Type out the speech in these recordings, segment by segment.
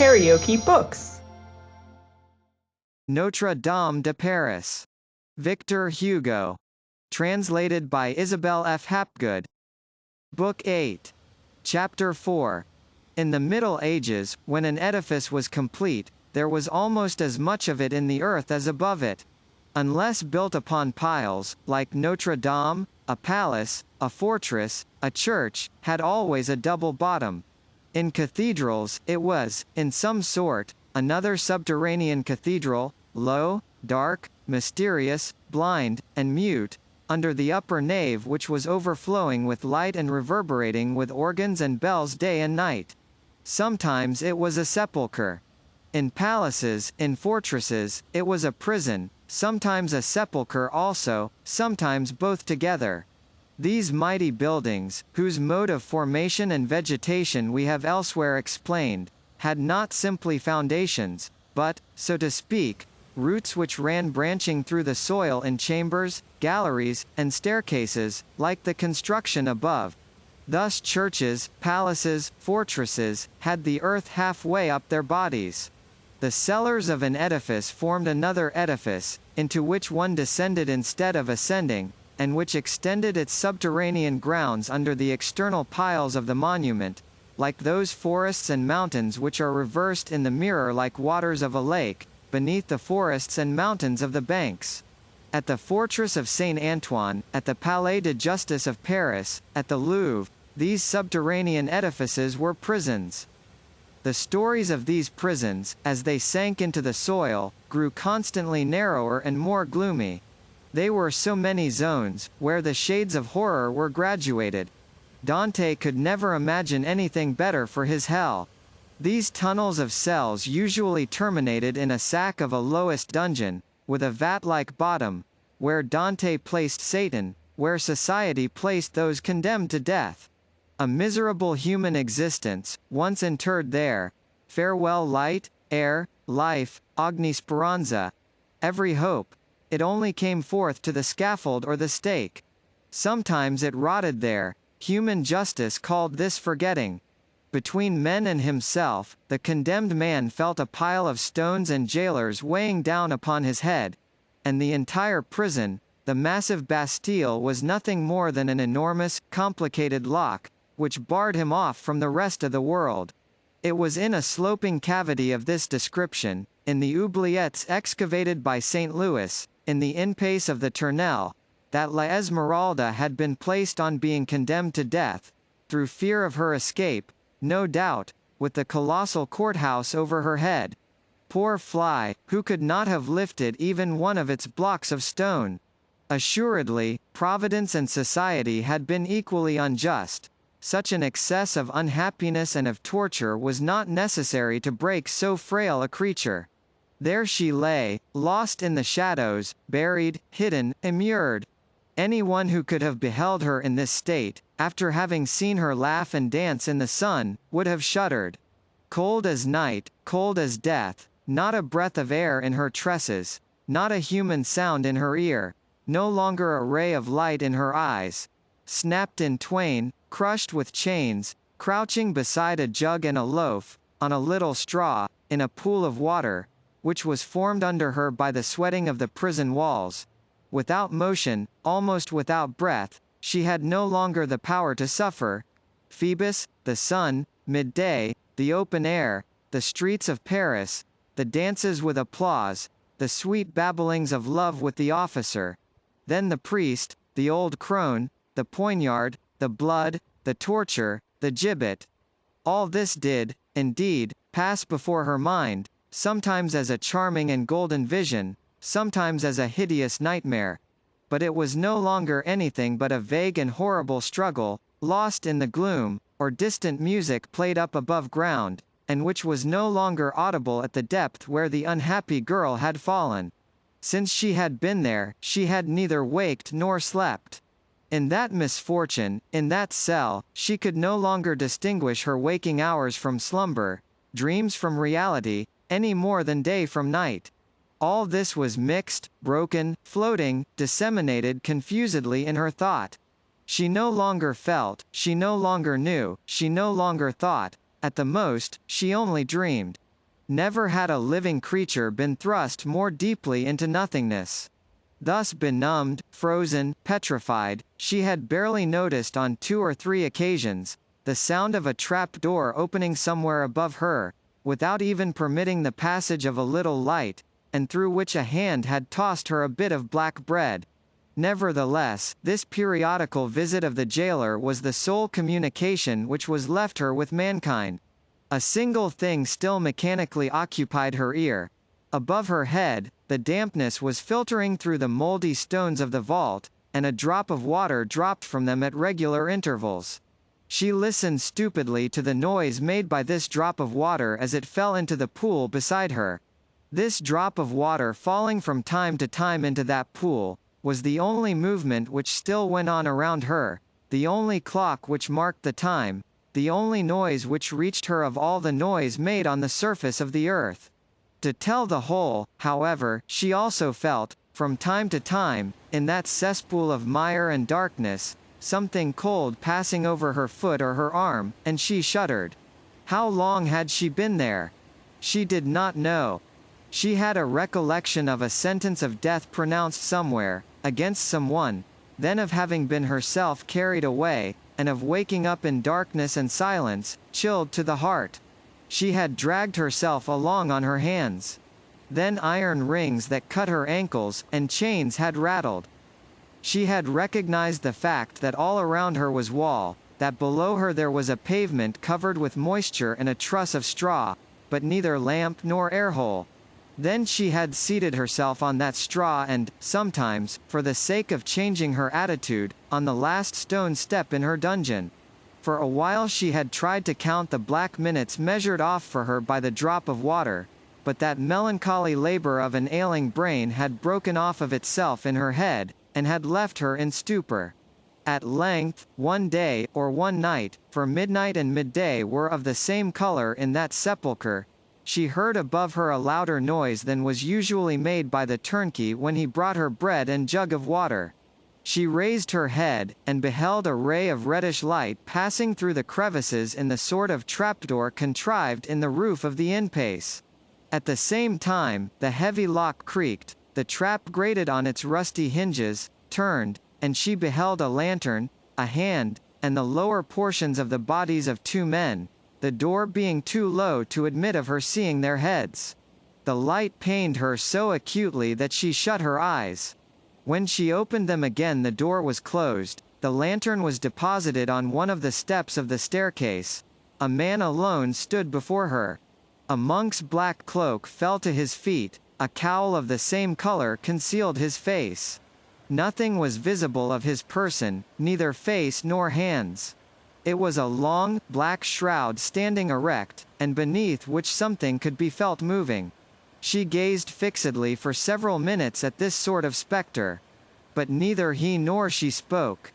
KaraokeBooks. Notre-Dame de Paris. Victor Hugo. Translated by Isabel F. Hapgood. Book 8. Chapter 4. In the Middle Ages, when an edifice was complete, there was almost as much of it in the earth as above it. Unless built upon piles, like Notre-Dame, a palace, a fortress, a church, had always a double bottom. In cathedrals, it was, in some sort, another subterranean cathedral, low, dark, mysterious, blind, and mute, under the upper nave which was overflowing with light and reverberating with organs and bells day and night. Sometimes it was a sepulchre. In palaces, in fortresses, it was a prison, sometimes a sepulchre also, sometimes both together. These mighty buildings, whose mode of formation and vegetation we have elsewhere explained, had not simply foundations, but, so to speak, roots which ran branching through the soil in chambers, galleries, and staircases, like the construction above. Thus churches, palaces, fortresses, had the earth halfway up their bodies. The cellars of an edifice formed another edifice, into which one descended instead of ascending, and which extended its subterranean grounds under the external piles of the monument, like those forests and mountains which are reversed in the mirror like waters of a lake, beneath the forests and mountains of the banks. At the fortress of Saint Antoine, at the Palais de Justice of Paris, at the Louvre, these subterranean edifices were prisons. The stories of these prisons, as they sank into the soil, grew constantly narrower and more gloomy. They were so many zones, where the shades of horror were graduated. Dante could never imagine anything better for his hell. These tunnels of cells usually terminated in a sack of a lowest dungeon, with a vat-like bottom, where Dante placed Satan, where society placed those condemned to death. A miserable human existence, once interred there. Farewell light, air, life, ogni speranza. Every hope. It only came forth to the scaffold or the stake. Sometimes it rotted there. Human justice called this forgetting. Between men and himself, the condemned man felt a pile of stones and jailers weighing down upon his head. And the entire prison, the massive Bastille, was nothing more than an enormous, complicated lock, which barred him off from the rest of the world. It was in a sloping cavity of this description, in the oubliettes excavated by St. Louis, in the in-pace of the Tournelle, that La Esmeralda had been placed on being condemned to death, through fear of her escape, no doubt, with the colossal courthouse over her head. Poor fly, who could not have lifted even one of its blocks of stone. Assuredly, Providence and society had been equally unjust. Such an excess of unhappiness and of torture was not necessary to break so frail a creature. There she lay, lost in the shadows, buried, hidden, immured. Anyone who could have beheld her in this state, after having seen her laugh and dance in the sun, would have shuddered. Cold as night, cold as death, not a breath of air in her tresses, not a human sound in her ear, no longer a ray of light in her eyes. Snapped in twain, crushed with chains, crouching beside a jug and a loaf, on a little straw, in a pool of water, which was formed under her by the sweating of the prison walls. Without motion, almost without breath, she had no longer the power to suffer. Phoebus, the sun, midday, the open air, the streets of Paris, the dances with applause, the sweet babblings of love with the officer. Then the priest, the old crone, the poignard, the blood, the torture, the gibbet. All this did, indeed, pass before her mind, sometimes as a charming and golden vision, sometimes as a hideous nightmare. But it was no longer anything but a vague and horrible struggle, lost in the gloom, or distant music played up above ground, and which was no longer audible at the depth where the unhappy girl had fallen. Since she had been there, she had neither waked nor slept. In that misfortune, in that cell, she could no longer distinguish her waking hours from slumber, dreams from reality, any more than day from night. All this was mixed, broken, floating, disseminated confusedly in her thought. She no longer felt, she no longer knew, she no longer thought, at the most, she only dreamed. Never had a living creature been thrust more deeply into nothingness. Thus benumbed, frozen, petrified, she had barely noticed on 2 or 3 occasions, the sound of a trap door opening somewhere above her, without even permitting the passage of a little light, and through which a hand had tossed her a bit of black bread. Nevertheless, this periodical visit of the jailer was the sole communication which was left her with mankind. A single thing still mechanically occupied her ear. Above her head, the dampness was filtering through the mouldy stones of the vault, and a drop of water dropped from them at regular intervals. She listened stupidly to the noise made by this drop of water as it fell into the pool beside her. This drop of water falling from time to time into that pool, was the only movement which still went on around her, the only clock which marked the time, the only noise which reached her of all the noise made on the surface of the earth. To tell the whole, however, she also felt, from time to time, in that cesspool of mire and darkness, something cold passing over her foot or her arm, and she shuddered. How long had she been there? She did not know. She had a recollection of a sentence of death pronounced somewhere, against someone, then of having been herself carried away, and of waking up in darkness and silence, chilled to the heart. She had dragged herself along on her hands. Then iron rings that cut her ankles, and chains had rattled. She had recognized the fact that all around her was wall, that below her there was a pavement covered with moisture and a truss of straw, but neither lamp nor airhole. Then she had seated herself on that straw and, sometimes, for the sake of changing her attitude, on the last stone step in her dungeon. For a while she had tried to count the black minutes measured off for her by the drop of water, but that melancholy labor of an ailing brain had broken off of itself in her head, and had left her in stupor. At length, one day, or one night, for midnight and midday were of the same color in that sepulchre, she heard above her a louder noise than was usually made by the turnkey when he brought her bread and jug of water. She raised her head, and beheld a ray of reddish light passing through the crevices in the sort of trapdoor contrived in the roof of the in-pace. At the same time, the heavy lock creaked, the trap grated on its rusty hinges, turned, and she beheld a lantern, a hand, and the lower portions of the bodies of 2 men, the door being too low to admit of her seeing their heads. The light pained her so acutely that she shut her eyes. When she opened them again the door was closed, the lantern was deposited on one of the steps of the staircase. A man alone stood before her. A monk's black cloak fell to his feet, a cowl of the same color concealed his face. Nothing was visible of his person, neither face nor hands. It was a long, black shroud standing erect, and beneath which something could be felt moving. She gazed fixedly for several minutes at this sort of spectre. But neither he nor she spoke.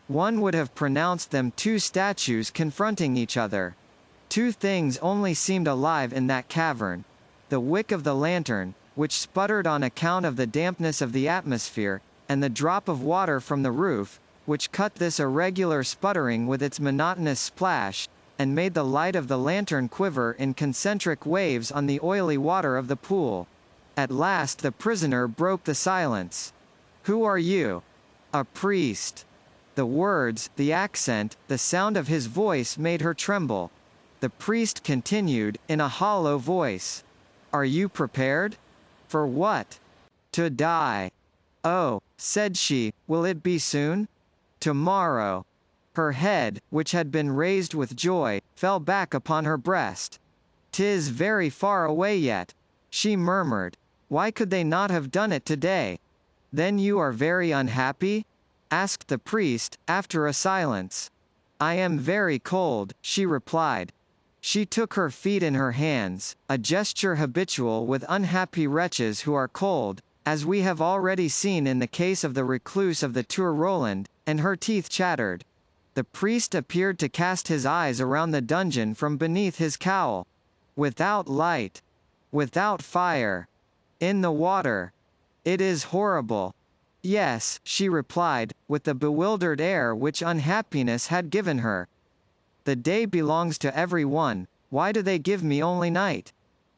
One would have pronounced them 2 statues confronting each other. 2 things only seemed alive in that cavern. The wick of the lantern, which sputtered on account of the dampness of the atmosphere, and the drop of water from the roof, which cut this irregular sputtering with its monotonous splash, and made the light of the lantern quiver in concentric waves on the oily water of the pool. At last the prisoner broke the silence. "Who are you?" "A priest." The words, the accent, the sound of his voice made her tremble. The priest continued, in a hollow voice, "Are you prepared?" "For what?" "To die." "Oh," said she, "will it be soon?" "Tomorrow." Her head, which had been raised with joy, fell back upon her breast. "'Tis very far away yet," she murmured. Why could they not have done it today? "Then you are very unhappy?" asked the priest, after a silence. "I am very cold," she replied. She took her feet in her hands, a gesture habitual with unhappy wretches who are cold, as we have already seen in the case of the recluse of the Tour Roland, and her teeth chattered. The priest appeared to cast his eyes around the dungeon from beneath his cowl. "Without light. Without fire. In the water. It is horrible." "Yes," she replied, with the bewildered air which unhappiness had given her. "The day belongs to every one, why do they give me only night?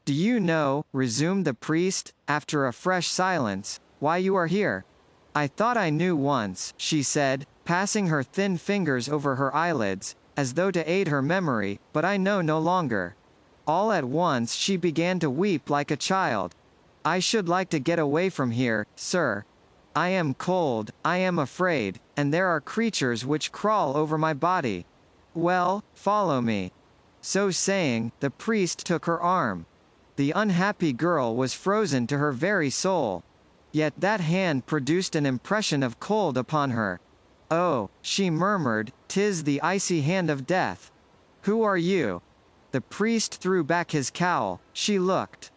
Do you know, resumed the priest, after a fresh silence, why you are here? I thought I knew once, she said, passing her thin fingers over her eyelids, as though to aid her memory, but I know no longer. All at once she began to weep like a child. I should like to get away from here, sir. I am cold, I am afraid, and there are creatures which crawl over my body. Well, follow me. So saying, the priest took her arm. The unhappy girl was frozen to her very soul. Yet that hand produced an impression of cold upon her. Oh, she murmured, 'tis the icy hand of death. Who are you? The priest threw back his cowl. She looked.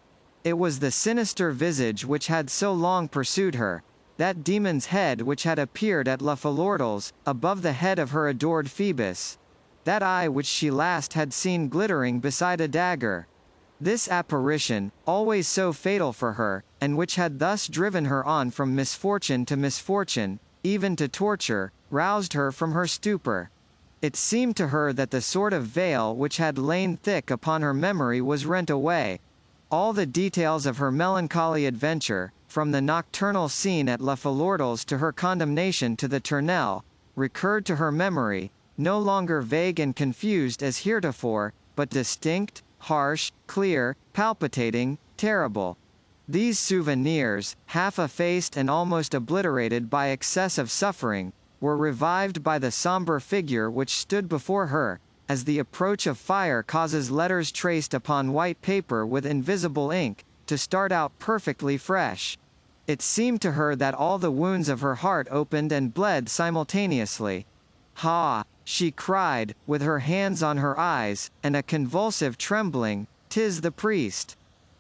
It was the sinister visage which had so long pursued her, that demon's head which had appeared at La Falordle's, above the head of her adored Phoebus. That eye which she last had seen glittering beside a dagger. This apparition, always so fatal for her, and which had thus driven her on from misfortune to misfortune, even to torture, roused her from her stupor. It seemed to her that the sort of veil which had lain thick upon her memory was rent away. All the details of her melancholy adventure, from the nocturnal scene at La Falordle's to her condemnation to the Tournelle, recurred to her memory, no longer vague and confused as heretofore, but distinct, harsh, clear, palpitating, terrible. These souvenirs, half effaced and almost obliterated by excess of suffering, were revived by the somber figure which stood before her, as the approach of fire causes letters traced upon white paper with invisible ink, to start out perfectly fresh. It seemed to her that all the wounds of her heart opened and bled simultaneously. Ha! She cried, with her hands on her eyes, and a convulsive trembling, 'tis the priest.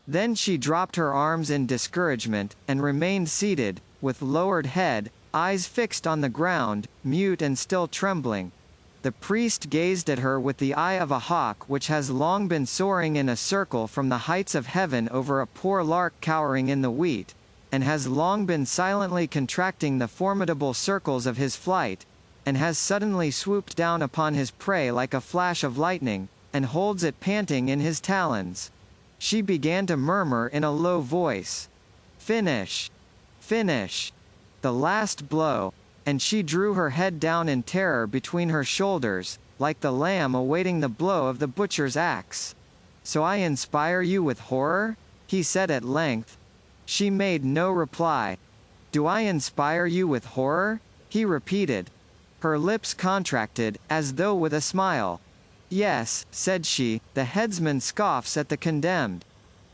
Then she dropped her arms in discouragement, and remained seated, with lowered head, eyes fixed on the ground, mute and still trembling. The priest gazed at her with the eye of a hawk which has long been soaring in a circle from the heights of heaven over a poor lark cowering in the wheat, and has long been silently contracting the formidable circles of his flight, and has suddenly swooped down upon his prey like a flash of lightning, and holds it panting in his talons. She began to murmur in a low voice, "Finish! Finish! The last blow," and she drew her head down in terror between her shoulders, like the lamb awaiting the blow of the butcher's axe. "So I inspire you with horror?" he said at length. She made no reply. "Do I inspire you with horror?" he repeated. Her lips contracted, as though with a smile. "Yes," said she, "the headsman scoffs at the condemned.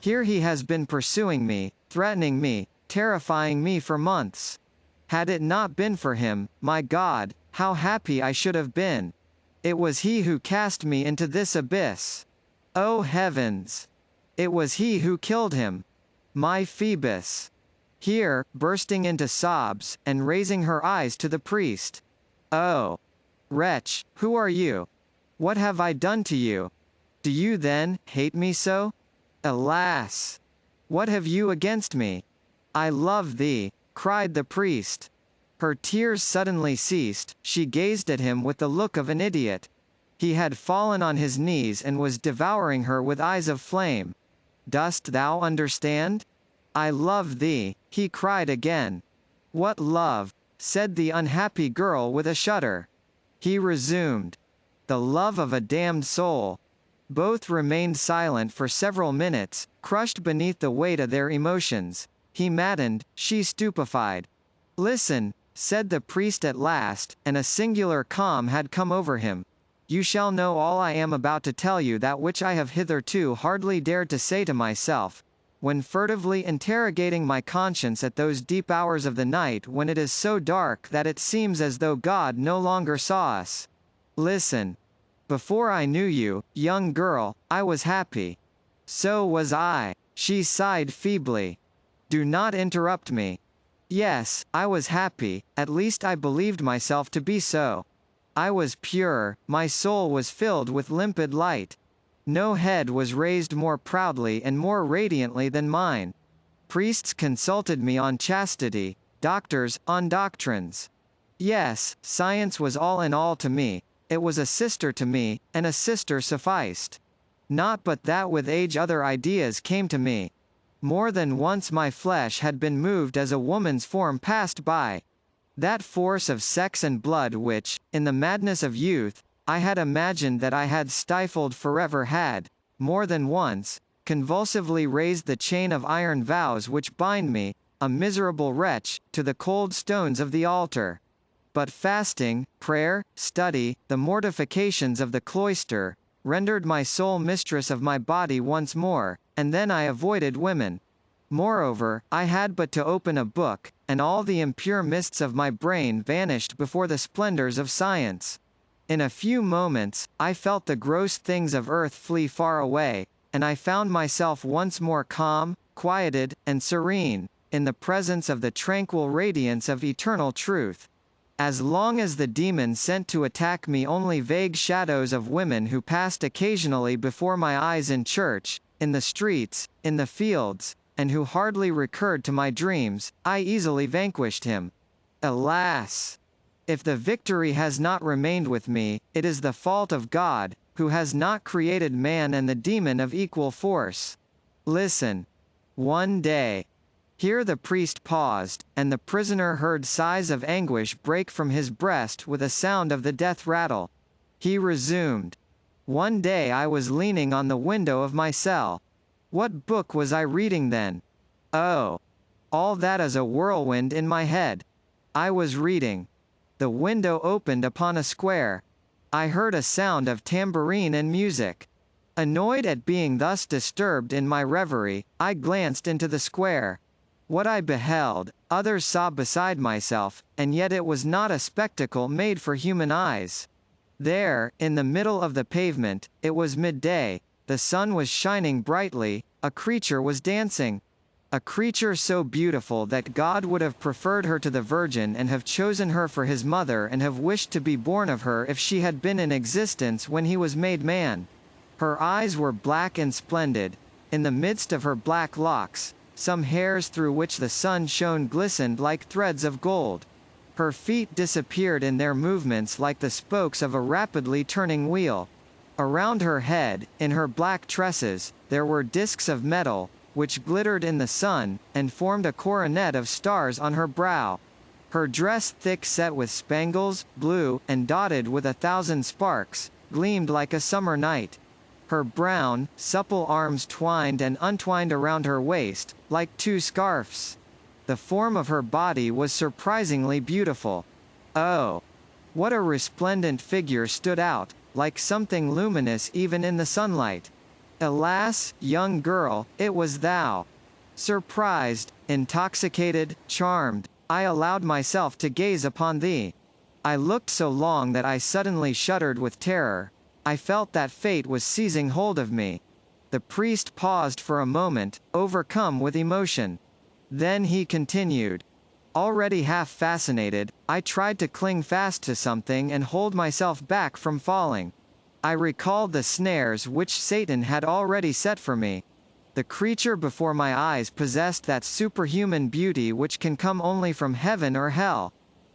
Here he has been pursuing me, threatening me, terrifying me for months. Had it not been for him, my God, how happy I should have been! It was he who cast me into this abyss. Oh heavens! It was he who killed him. My Phoebus!" Here, bursting into sobs, and raising her eyes to the priest. "Oh! Wretch, who are you? What have I done to you? Do you then hate me so? Alas! What have you against me? I love thee," cried the priest. Her tears suddenly ceased, she gazed at him with the look of an idiot. He had fallen on his knees and was devouring her with eyes of flame. "Dost thou understand? I love thee," he cried again. "What love?" said the unhappy girl with a shudder. He resumed, "The love of a damned soul." Both remained silent for several minutes, crushed beneath the weight of their emotions. He maddened, she stupefied. "Listen," said the priest at last, and a singular calm had come over him. "You shall know all I am about to tell you, that which I have hitherto hardly dared to say to myself, when furtively interrogating my conscience at those deep hours of the night when it is so dark that it seems as though God no longer saw us. Listen. Before I knew you, young girl, I was happy. So was I." She sighed feebly. "Do not interrupt me. Yes, I was happy, at least I believed myself to be so. I was pure, my soul was filled with limpid light. No head was raised more proudly and more radiantly than mine. Priests consulted me on chastity, doctors, on doctrines. Yes, science was all in all to me, it was a sister to me, and a sister sufficed. Not but that with age other ideas came to me. More than once my flesh had been moved as a woman's form passed by. That force of sex and blood which, in the madness of youth, I had imagined that I had stifled forever had, more than once, convulsively raised the chain of iron vows which bind me, a miserable wretch, to the cold stones of the altar. But fasting, prayer, study, the mortifications of the cloister, rendered my soul mistress of my body once more, and then I avoided women. Moreover, I had but to open a book, and all the impure mists of my brain vanished before the splendors of science. In a few moments, I felt the gross things of earth flee far away, and I found myself once more calm, quieted, and serene, in the presence of the tranquil radiance of eternal truth. As long as the demon sent to attack me only vague shadows of women who passed occasionally before my eyes in church, in the streets, in the fields, and who hardly recurred to my dreams, I easily vanquished him. Alas! If the victory has not remained with me, it is the fault of God, who has not created man and the demon of equal force. Listen. One day. Here the priest paused, and the prisoner heard sighs of anguish break from his breast with a sound of the death rattle. He resumed. One day I was leaning on the window of my cell. What book was I reading then? Oh! All that is a whirlwind in my head. I was reading. The window opened upon a square. I heard a sound of tambourine and music. Annoyed at being thus disturbed in my reverie, I glanced into the square. What I beheld, others saw beside myself, and yet it was not a spectacle made for human eyes. There, in the middle of the pavement, it was midday, the sun was shining brightly, a creature was dancing. A creature so beautiful that God would have preferred her to the Virgin and have chosen her for his mother and have wished to be born of her if she had been in existence when he was made man. Her eyes were black and splendid. In the midst of her black locks, some hairs through which the sun shone glistened like threads of gold. Her feet disappeared in their movements like the spokes of a rapidly turning wheel. Around her head, in her black tresses, there were discs of metal, which glittered in the sun, and formed a coronet of stars on her brow. Her dress, thick set with spangles, blue, and dotted with 1,000 sparks, gleamed like a summer night. Her brown, supple arms twined and untwined around her waist, like two scarfs. The form of her body was surprisingly beautiful. Oh! What a resplendent figure stood out, like something luminous even in the sunlight. Alas, young girl, it was thou. Surprised, intoxicated, charmed, I allowed myself to gaze upon thee. I looked so long that I suddenly shuddered with terror. I felt that fate was seizing hold of me. The priest paused for a moment, overcome with emotion. Then he continued. Already half fascinated, I tried to cling fast to something and hold myself back from falling. I recalled the snares which Satan had already set for me. The creature before my eyes possessed that superhuman beauty which can come only from heaven or hell.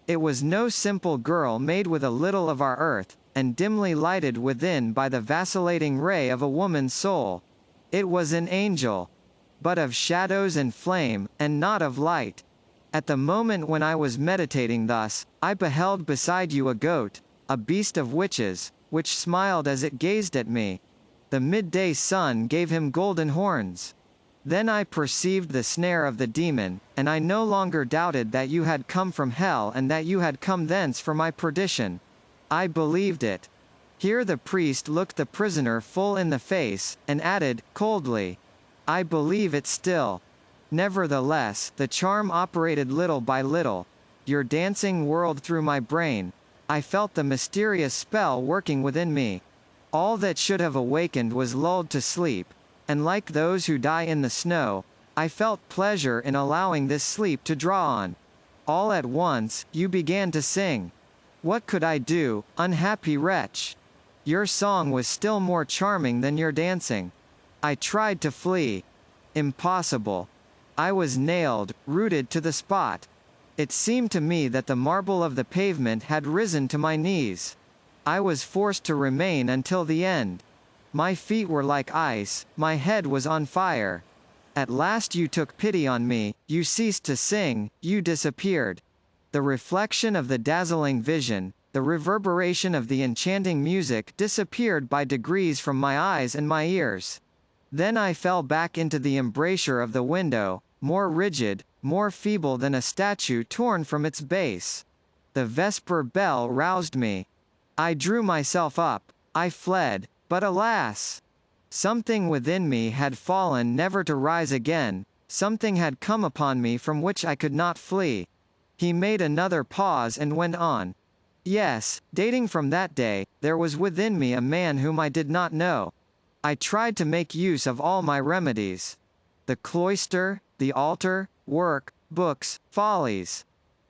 It was no simple girl made with a little of our earth, and dimly lighted within by the vacillating ray of a woman's soul. It was an angel. But of shadows and flame, and not of light. At the moment when I was meditating thus, I beheld beside you a goat, a beast of witches, which smiled as it gazed at me. The midday sun gave him golden horns. Then I perceived the snare of the demon, and I no longer doubted that you had come from hell and that you had come thence for my perdition. I believed it. Here the priest looked the prisoner full in the face, and added, coldly, I believe it still. Nevertheless, the charm operated little by little. Your dancing whirled through my brain. I felt the mysterious spell working within me. All that should have awakened was lulled to sleep, and like those who die in the snow, I felt pleasure in allowing this sleep to draw on. All at once, you began to sing. What could I do, unhappy wretch? Your song was still more charming than your dancing. I tried to flee. Impossible. I was nailed, rooted to the spot. It seemed to me that the marble of the pavement had risen to my knees. I was forced to remain until the end. My feet were like ice, my head was on fire. At last you took pity on me, you ceased to sing, you disappeared. The reflection of the dazzling vision, the reverberation of the enchanting music disappeared by degrees from my eyes and my ears. Then I fell back into the embrasure of the window, more rigid, more feeble than a statue torn from its base. The vesper bell roused me. I drew myself up, I fled, but alas! Something within me had fallen never to rise again, something had come upon me from which I could not flee. He made another pause and went on. Yes, dating from that day, there was within me a man whom I did not know. I tried to make use of all my remedies. The cloister, the altar, work, books, follies.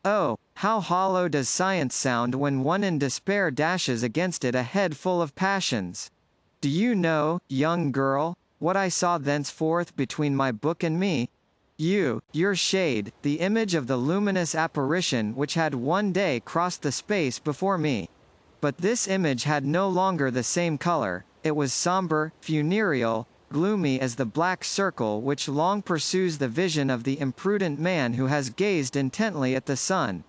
Oh, how hollow does science sound when one in despair dashes against it a head full of passions. Do you know, young girl, what I saw thenceforth between my book and me? You, your shade, the image of the luminous apparition which had one day crossed the space before me. But this image had no longer the same color, it was somber, funereal, gloomy as the black circle which long pursues the vision of the imprudent man who has gazed intently at the sun.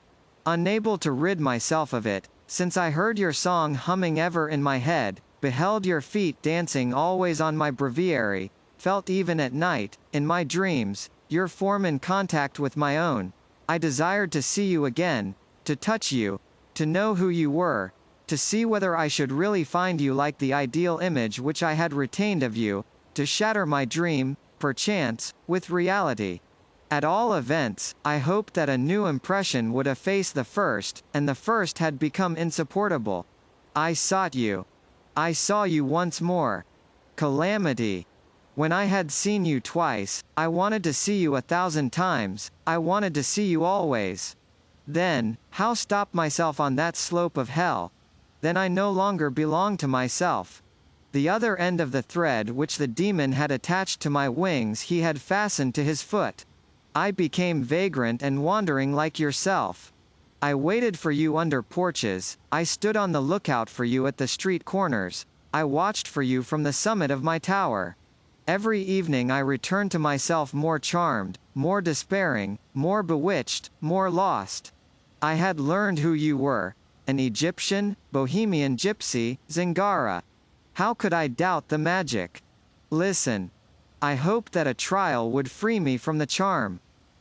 Unable to rid myself of it, since I heard your song humming ever in my head, beheld your feet dancing always on my breviary, felt even at night, in my dreams, your form in contact with my own, I desired to see you again, to touch you, to know who you were, to see whether I should really find you like the ideal image which I had retained of you, to shatter my dream, perchance, with reality. At all events, I hoped that a new impression would efface the first, and the first had become insupportable. I sought you. I saw you once more. Calamity. When I had seen you twice, I wanted to see you 1,000 times, I wanted to see you always. Then, how stop myself on that slope of hell? Then I no longer belonged to myself. The other end of the thread which the demon had attached to my wings he had fastened to his foot. I became vagrant and wandering like yourself. I waited for you under porches, I stood on the lookout for you at the street corners, I watched for you from the summit of my tower. Every evening I returned to myself more charmed, more despairing, more bewitched, more lost. I had learned who you were, an Egyptian, Bohemian gypsy, Zingara. How could I doubt the magic? Listen. I hoped that a trial would free me from the charm.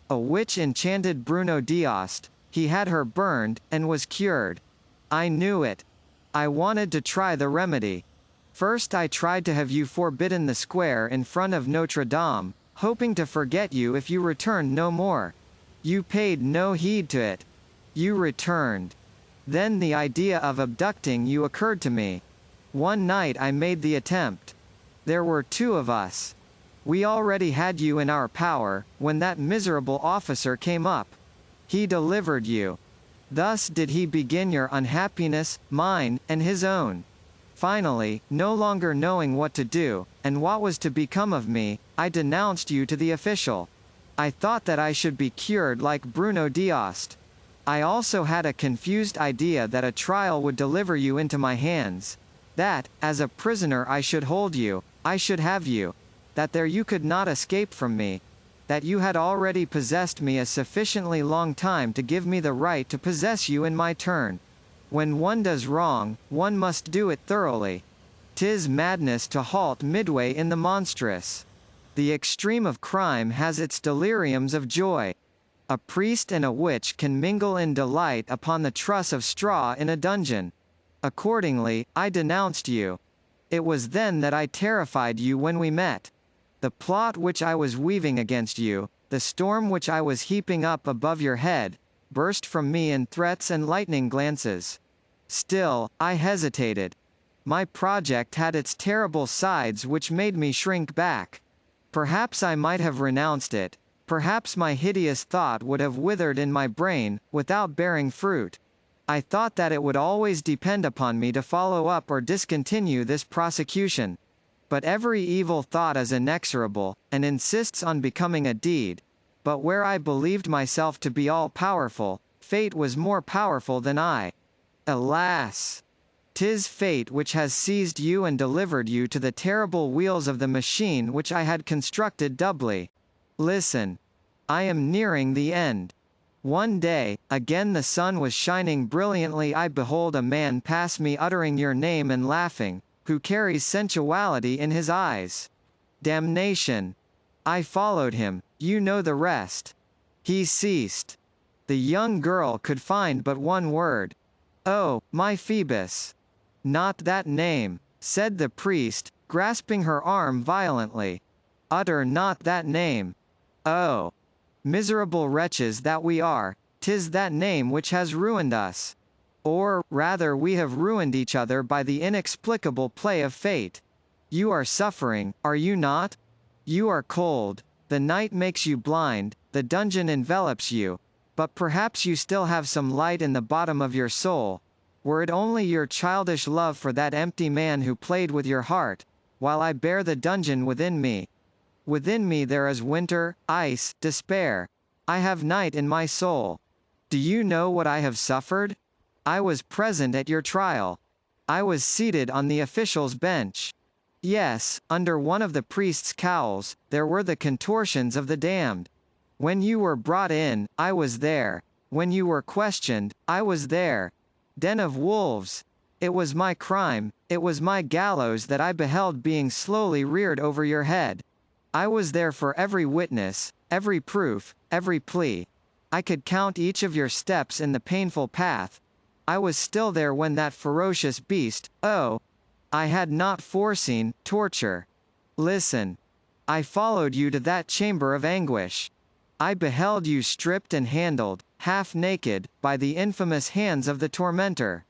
A witch enchanted Bruno Diost, he had her burned, and was cured. I knew it. I wanted to try the remedy. First I tried to have you forbidden the square in front of Notre-Dame, hoping to forget you if you returned no more. You paid no heed to it. You returned. Then the idea of abducting you occurred to me. One night I made the attempt. There were 2 of us. We already had you in our power, when that miserable officer came up. He delivered you. Thus did he begin your unhappiness, mine, and his own. Finally, no longer knowing what to do, and what was to become of me, I denounced you to the official. I thought that I should be cured like Bruno Diost. I also had a confused idea that a trial would deliver you into my hands. That, as a prisoner I should hold you, I should have you. That there you could not escape from me. That you had already possessed me a sufficiently long time to give me the right to possess you in my turn. When one does wrong, one must do it thoroughly. 'Tis madness to halt midway in the monstrous. The extreme of crime has its deliriums of joy. A priest and a witch can mingle in delight upon the truss of straw in a dungeon. Accordingly, I denounced you. It was then that I terrified you when we met. The plot which I was weaving against you, the storm which I was heaping up above your head, burst from me in threats and lightning glances. Still, I hesitated. My project had its terrible sides which made me shrink back. Perhaps I might have renounced it. Perhaps my hideous thought would have withered in my brain, without bearing fruit. I thought that it would always depend upon me to follow up or discontinue this prosecution. But every evil thought is inexorable, and insists on becoming a deed. But where I believed myself to be all-powerful, fate was more powerful than I. Alas! 'Tis fate which has seized you and delivered you to the terrible wheels of the machine which I had constructed doubly. Listen. I am nearing the end. One day, again the sun was shining brilliantly. I behold a man pass me uttering your name and laughing, who carries sensuality in his eyes. Damnation. I followed him, you know the rest. He ceased. The young girl could find but one word. Oh, my Phoebus. Not that name, said the priest, grasping her arm violently. Utter not that name. Oh. Miserable wretches that we are, 'tis that name which has ruined us. Or, rather we have ruined each other by the inexplicable play of fate. You are suffering, are you not? You are cold, the night makes you blind, the dungeon envelops you, but perhaps you still have some light in the bottom of your soul. Were it only your childish love for that empty man who played with your heart, while I bear the dungeon within me. Within me there is winter, ice, despair. I have night in my soul. Do you know what I have suffered? I was present at your trial. I was seated on the official's bench. Yes, under one of the priest's cowls, there were the contortions of the damned. When you were brought in, I was there. When you were questioned, I was there. Den of wolves. It was my crime, it was my gallows that I beheld being slowly reared over your head. I was there for every witness, every proof, every plea. I could count each of your steps in the painful path. I was still there when that ferocious beast, oh! I had not foreseen, torture. Listen. I followed you to that chamber of anguish. I beheld you stripped and handled, half naked, by the infamous hands of the tormentor.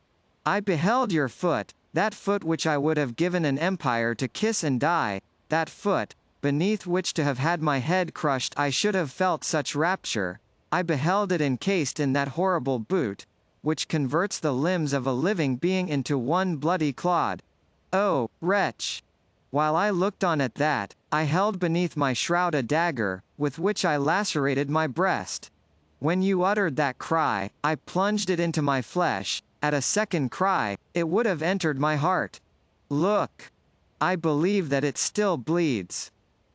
I beheld your foot, that foot which I would have given an empire to kiss and die, that foot, beneath which to have had my head crushed I should have felt such rapture. I beheld it encased in that horrible boot, which converts the limbs of a living being into one bloody clod. Oh, wretch! While I looked on at that, I held beneath my shroud a dagger, with which I lacerated my breast. When you uttered that cry, I plunged it into my flesh. At a second cry, it would have entered my heart. Look. I believe that it still bleeds.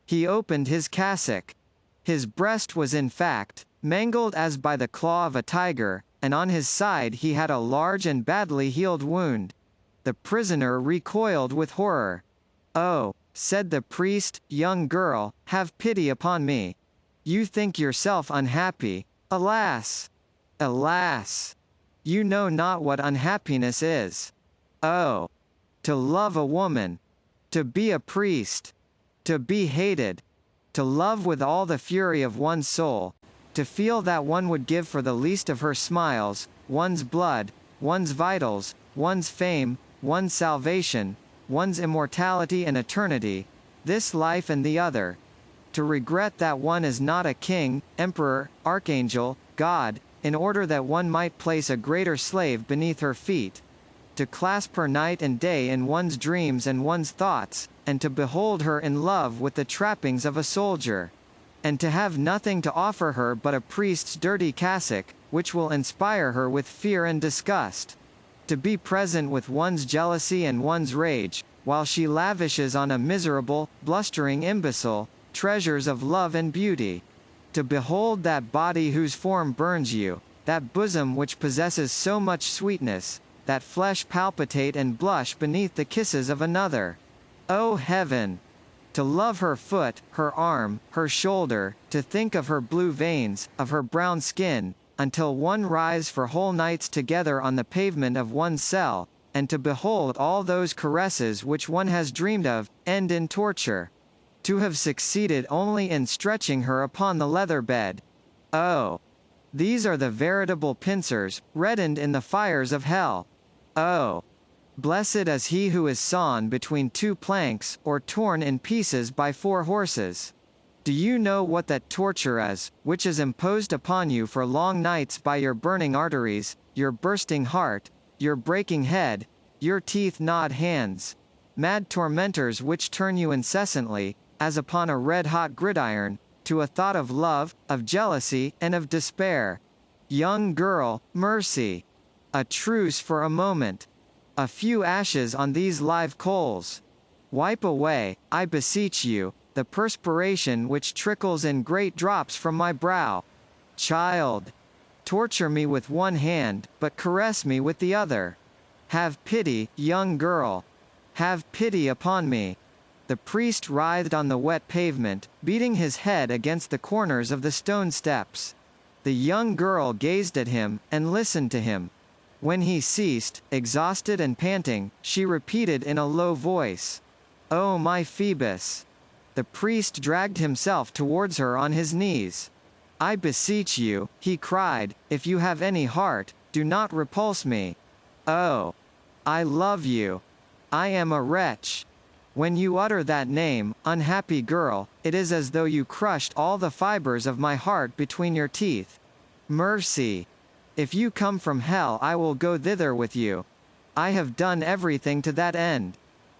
He opened his cassock. His breast was in fact, mangled as by the claw of a tiger, and on his side he had a large and badly healed wound. The prisoner recoiled with horror. Oh, said the priest, young girl, have pity upon me. You think yourself unhappy. Alas! Alas! You know not what unhappiness is. Oh! To love a woman. To be a priest. To be hated. To love with all the fury of one's soul. To feel that one would give for the least of her smiles, one's blood, one's vitals, one's fame, one's salvation, one's immortality and eternity, this life and the other. To regret that one is not a king, emperor, archangel, God, in order that one might place a greater slave beneath her feet. To clasp her night and day in one's dreams and one's thoughts, and to behold her in love with the trappings of a soldier. And to have nothing to offer her but a priest's dirty cassock, which will inspire her with fear and disgust. To be present with one's jealousy and one's rage, while she lavishes on a miserable, blustering imbecile, treasures of love and beauty. To behold that body whose form burns you, that bosom which possesses so much sweetness, that flesh palpitate and blush beneath the kisses of another. O heaven! To love her foot, her arm, her shoulder, to think of her blue veins, of her brown skin, until one rise for whole nights together on the pavement of one's cell, and to behold all those caresses which one has dreamed of, end in torture. To have succeeded only in stretching her upon the leather bed. Oh! These are the veritable pincers, reddened in the fires of hell. Oh! Blessed is he who is sawn between two planks, or torn in pieces by 4 horses. Do you know what that torture is, which is imposed upon you for long nights by your burning arteries, your bursting heart, your breaking head, your teeth-gnawed hands? Mad tormentors which turn you incessantly, as upon a red-hot gridiron, to a thought of love, of jealousy, and of despair. Young girl, mercy! A truce for a moment. A few ashes on these live coals. Wipe away, I beseech you, the perspiration which trickles in great drops from my brow. Child. Torture me with one hand, but caress me with the other. Have pity, young girl. Have pity upon me. The priest writhed on the wet pavement, beating his head against the corners of the stone steps. The young girl gazed at him, and listened to him. When he ceased, exhausted and panting, she repeated in a low voice, "Oh my Phoebus." The priest dragged himself towards her on his knees. "I beseech you," he cried, "if you have any heart, do not repulse me. Oh! I love you. I am a wretch. When you utter that name, unhappy girl, it is as though you crushed all the fibers of my heart between your teeth. Mercy! If you come from hell, I will go thither with you. I have done everything to that end.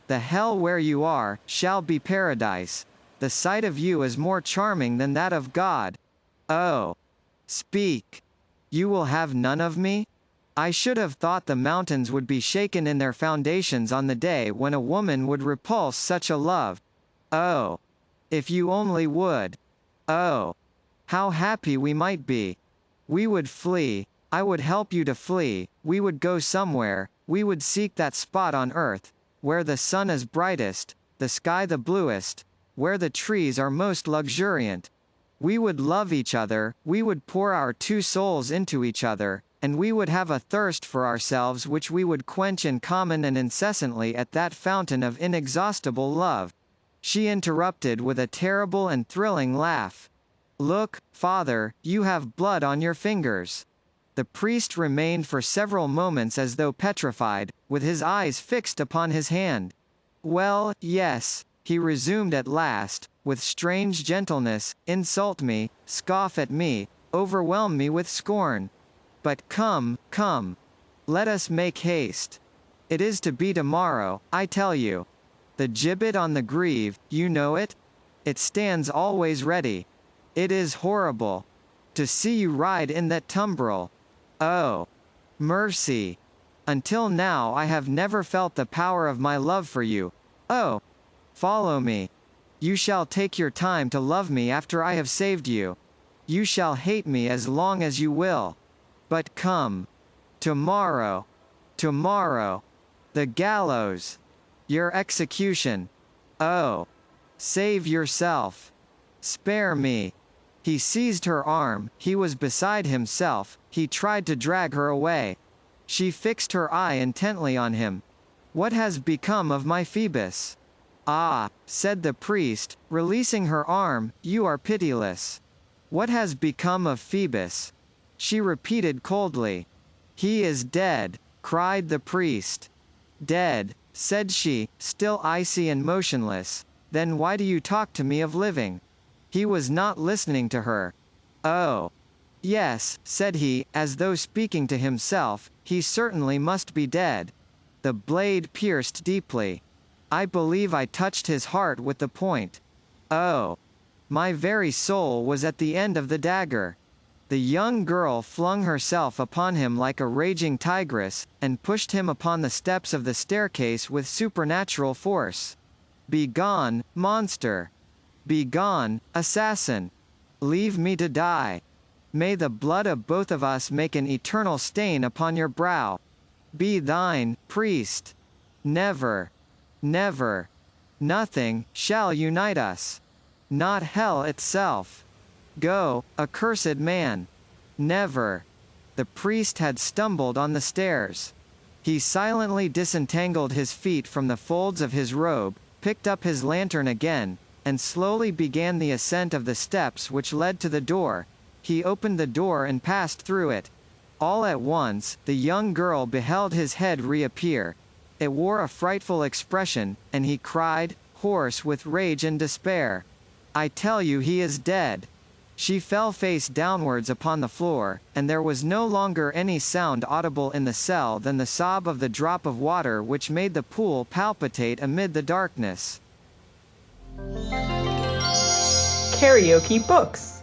The hell where you are, shall be paradise. The sight of you is more charming than that of God. Oh! Speak! You will have none of me? I should have thought the mountains would be shaken in their foundations on the day when a woman would repulse such a love. Oh! If you only would! Oh! How happy we might be! We would flee, I would help you to flee, we would go somewhere, we would seek that spot on earth, where the sun is brightest, the sky the bluest, where the trees are most luxuriant. We would love each other, we would pour our two souls into each other, and we would have a thirst for ourselves which we would quench in common and incessantly at that fountain of inexhaustible love." She interrupted with a terrible and thrilling laugh. "Look, father, you have blood on your fingers." The priest remained for several moments as though petrified, with his eyes fixed upon his hand. "Well, yes," he resumed at last, with strange gentleness, "insult me, scoff at me, overwhelm me with scorn. But come, come. Let us make haste. It is to be tomorrow, I tell you. The gibbet on the Greve, you know it? It stands always ready. It is horrible. To see you ride in that tumbril. Oh! Mercy! Until now I have never felt the power of my love for you. Oh! Follow me. You shall take your time to love me after I have saved you. You shall hate me as long as you will. But come. Tomorrow. Tomorrow. The gallows. Your execution. Oh! Save yourself. Spare me." He seized her arm, he was beside himself, he tried to drag her away. She fixed her eye intently on him. "What has become of my Phoebus?" "Ah," said the priest, releasing her arm, "you are pitiless. What has become of Phoebus?" She repeated coldly. "He is dead," cried the priest. "Dead," said she, still icy and motionless. "Then why do you talk to me of living?" He was not listening to her. "Oh! Yes," said he, as though speaking to himself, "he certainly must be dead. The blade pierced deeply. I believe I touched his heart with the point. Oh! My very soul was at the end of the dagger." The young girl flung herself upon him like a raging tigress, and pushed him upon the steps of the staircase with supernatural force. "Begone, monster! Begone, assassin! Leave me to die! May the blood of both of us make an eternal stain upon your brow! Be thine, priest! Never, never, nothing, shall unite us! Not hell itself! Go, accursed man! Never!" The priest had stumbled on the stairs. He silently disentangled his feet from the folds of his robe, picked up his lantern again, and slowly began the ascent of the steps which led to the door. He opened the door and passed through it. All at once, the young girl beheld his head reappear. It wore a frightful expression, and he cried, hoarse with rage and despair, "I tell you he is dead!" She fell face downwards upon the floor, and there was no longer any sound audible in the cell than the sob of the drop of water which made the pool palpitate amid the darkness. Karaoke Books.